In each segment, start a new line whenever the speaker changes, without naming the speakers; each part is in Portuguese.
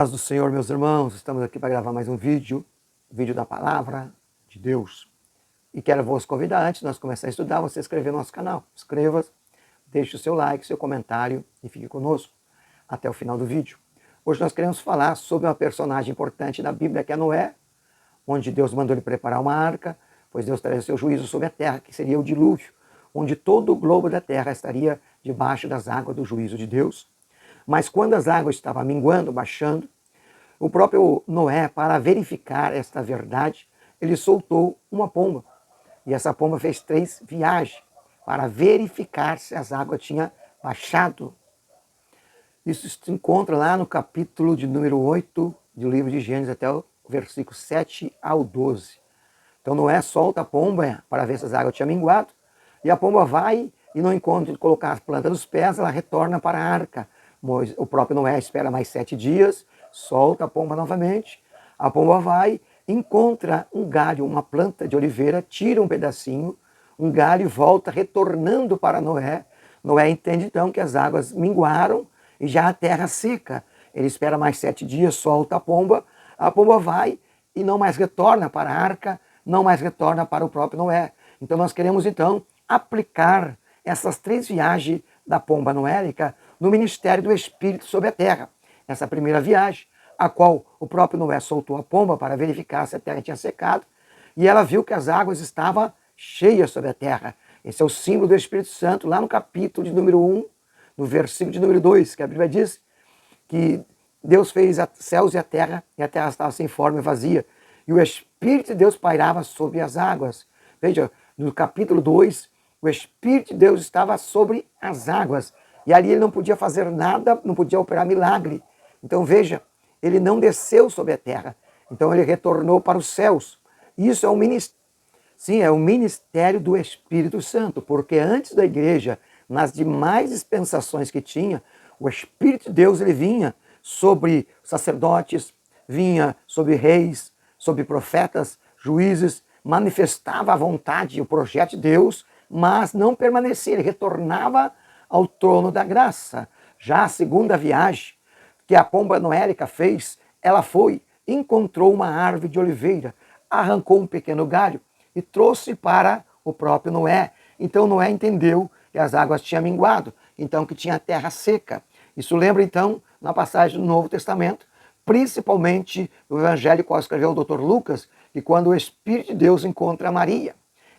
Paz do Senhor, meus irmãos, estamos aqui para gravar mais um vídeo da Palavra de Deus. E quero vos convidar, antes de nós começar a estudar, você inscrever no nosso canal. Inscreva-se, deixe o seu like, seu comentário e fique conosco até o final do vídeo. Hoje nós queremos falar sobre uma personagem importante da Bíblia, que é Noé, onde Deus mandou ele preparar uma arca, pois Deus traria o seu juízo sobre a terra, que seria o dilúvio, onde todo o globo da terra estaria debaixo das águas do juízo de Deus. Mas quando as águas estavam minguando, baixando, o próprio Noé, para verificar esta verdade, ele soltou uma pomba. E essa pomba fez 3 viagens para verificar se as águas tinham baixado. Isso se encontra lá no capítulo de número 8 do livro de Gênesis, até o versículo 7 ao 12. Então Noé solta a pomba para ver se as águas tinham minguado, e a pomba vai e não encontra de colocar as plantas nos pés, ela retorna para a arca. O próprio Noé espera mais 7 dias, solta a pomba novamente, a pomba vai, encontra um galho, uma planta de oliveira, tira um pedacinho, um galho e volta retornando para Noé. Noé entende então que as águas minguaram e já a terra seca. Ele espera mais 7 dias, solta a pomba vai e não mais retorna para a arca, não mais retorna para o próprio Noé. Então nós queremos então aplicar essas 3 viagens da pomba noélica no ministério do Espírito sobre a terra. Essa primeira viagem, a qual o próprio Noé soltou a pomba para verificar se a terra tinha secado, e ela viu que as águas estavam cheias sobre a terra. Esse é o símbolo do Espírito Santo, lá no capítulo de número 1, no versículo de número 2, que a Bíblia diz que Deus fez os céus e a terra estava sem forma e vazia, e o Espírito de Deus pairava sobre as águas. Veja, no capítulo 2, o Espírito de Deus estava sobre as águas, e ali ele não podia fazer nada, não podia operar milagre. Então veja, ele não desceu sobre a terra, então ele retornou para os céus. Isso é um ministério, sim, é o ministério do Espírito Santo, porque antes da igreja, nas demais dispensações que tinha, o Espírito de Deus ele vinha sobre sacerdotes, vinha sobre reis, sobre profetas, juízes, manifestava a vontade e o projeto de Deus, mas não permanecia, ele retornava ao trono da graça. Já a segunda viagem que a pomba noélica fez, ela foi, encontrou uma árvore de oliveira, arrancou um pequeno galho e trouxe para o próprio Noé. Então Noé entendeu que as águas tinham minguado, então que tinha terra seca. Isso lembra então na passagem do Novo Testamento, principalmente no evangelho qual escreveu o Dr. Lucas, que quando o Espírito de Deus encontra Maria,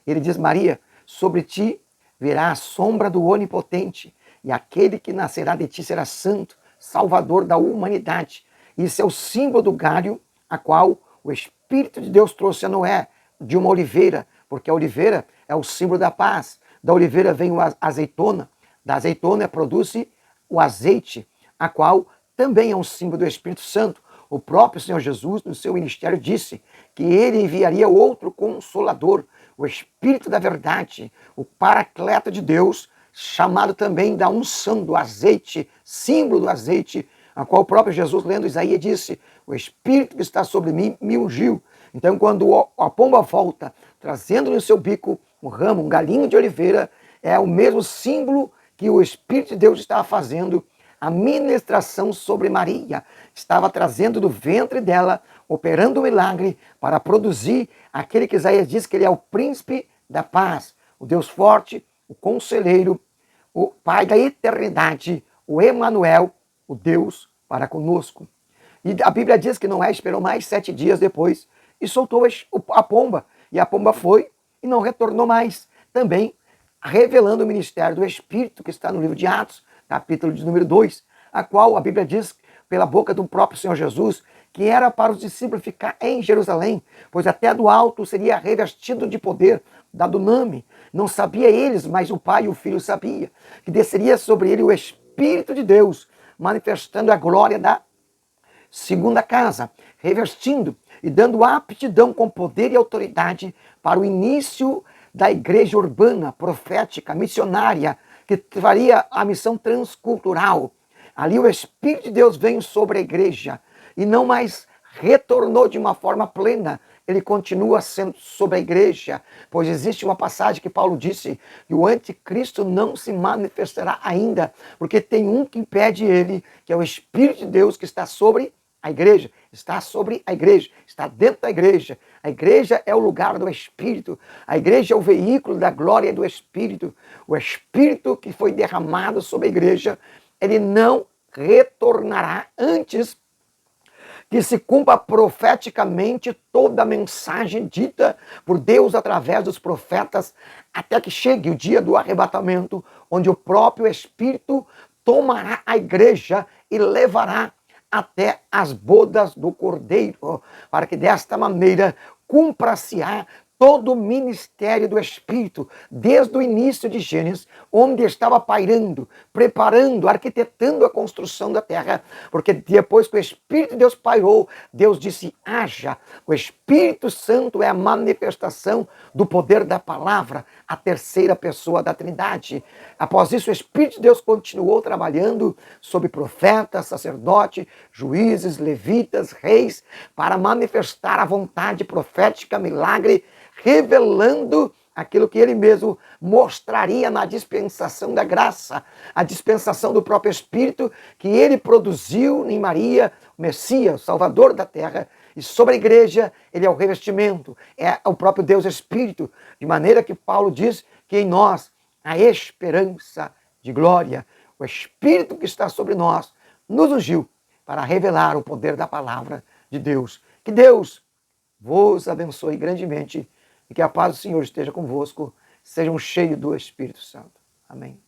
ele diz: Maria, sobre ti virá a sombra do Onipotente, e aquele que nascerá de ti será santo, salvador da humanidade. Isso é o símbolo do galho, a qual o Espírito de Deus trouxe a Noé, de uma oliveira, porque a oliveira é o símbolo da paz. Da oliveira vem a azeitona, da azeitona produz-se o azeite, a qual também é um símbolo do Espírito Santo. O próprio Senhor Jesus, no seu ministério, disse que ele enviaria outro Consolador, o Espírito da Verdade, o Paracleto de Deus, chamado também da unção do azeite, símbolo do azeite, a qual o próprio Jesus, lendo Isaías, disse: o Espírito que está sobre mim me ungiu. Então, quando a pomba volta, trazendo no seu bico um ramo, um galinho de oliveira, é o mesmo símbolo que o Espírito de Deus estava fazendo a ministração sobre Maria. Estava trazendo do ventre dela, operando um milagre para produzir aquele que Isaías diz que ele é o príncipe da paz, o Deus forte, o conselheiro, o Pai da eternidade, o Emanuel, o Deus para conosco. E a Bíblia diz que Noé esperou mais 7 dias depois e soltou a pomba. E a pomba foi e não retornou mais. Também revelando o ministério do Espírito, que está no livro de Atos, capítulo de número 2, a qual a Bíblia diz, pela boca do próprio Senhor Jesus, que era para os discípulos ficar em Jerusalém, pois até do alto seria revestido de poder, dado nome. Não sabia eles, mas o Pai e o Filho sabia, que desceria sobre ele o Espírito de Deus, manifestando a glória da segunda casa, revestindo e dando aptidão com poder e autoridade para o início da igreja urbana, profética, missionária, que faria a missão transcultural. Ali o Espírito de Deus veio sobre a igreja e não mais retornou de uma forma plena. Ele continua sendo sobre a igreja, pois existe uma passagem que Paulo disse que o anticristo não se manifestará ainda, porque tem um que impede ele, que é o Espírito de Deus que está sobre a igreja, está sobre a igreja, está dentro da igreja. A igreja é o lugar do Espírito, a igreja é o veículo da glória do Espírito. O Espírito que foi derramado sobre a igreja, ele não retornará antes que se cumpra profeticamente toda a mensagem dita por Deus através dos profetas, até que chegue o dia do arrebatamento, onde o próprio Espírito tomará a igreja e levará até as bodas do Cordeiro, para que desta maneira cumpra-se-á todo o ministério do Espírito, desde o início de Gênesis, onde estava pairando, preparando, arquitetando a construção da terra, porque depois que o Espírito de Deus pairou, Deus disse, haja. O Espírito Santo é a manifestação do poder da palavra, a terceira pessoa da Trindade. Após isso, o Espírito de Deus continuou trabalhando sobre profetas, sacerdotes, juízes, levitas, reis, para manifestar a vontade profética, milagre, revelando aquilo que ele mesmo mostraria na dispensação da graça, a dispensação do próprio Espírito que ele produziu em Maria, o Messias, o Salvador da terra, e sobre a igreja ele é o revestimento, é o próprio Deus Espírito, de maneira que Paulo diz que em nós a esperança de glória, o Espírito que está sobre nós, nos ungiu para revelar o poder da palavra de Deus. Que Deus vos abençoe grandemente e que a paz do Senhor esteja convosco. Sejam cheios do Espírito Santo. Amém.